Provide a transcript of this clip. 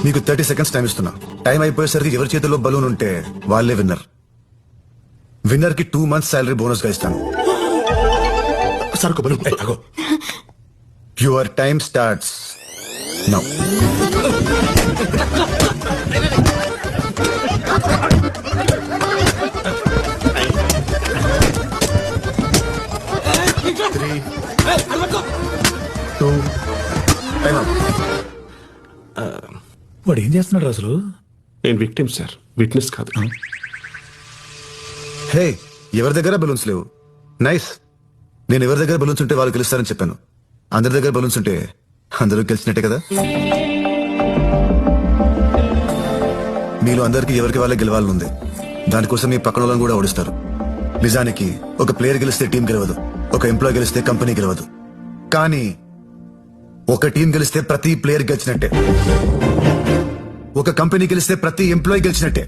మీకు 30 seconds time ఇస్తున్నా. Time అయిపోయేసరికి ఎవరి చేతిలో బలూన్ ఉంటే వాళ్ళే విన్నర్. విన్నర్ కి 2 months శాలరీ బోనస్ గా ఇస్తాను. సరుకు బలూన్ అగో. Your time starts now. వాడు ఏం చేస్తున్నాడు అసలు? నేను విక్టిమ్ సార్, విట్నెస్ కాదు. హే, ఎవరి దగ్గర బలూన్స్ లేవు. నైస్. నేను ఎవరి దగ్గర బలూన్స్ ఉంటే వాళ్ళు గెలుస్తారని చెప్పాను. అందరి దగ్గర బలూన్స్ ఉంటే అందరూ గెలిచినట్టే కదా. మీలో అందరికి ఎవరికి వాళ్ళే గెలవాలని ఉంది. దానికోసం మీ పక్కన వాళ్ళని కూడా ఓడిస్తారు. నిజానికి ఒక ప్లేయర్ గెలిస్తే టీం గెలవదు, ఒక ఎంప్లాయ్ గెలిస్తే కంపెనీ గెలవదు. కానీ ఒక టీం గెలిస్తే ప్రతి ప్లేయర్ గెలిచినట్టే, ఒక కంపెనీ గెలిస్తే ప్రతి ఎంప్లాయ్ గెలిచినట్టే.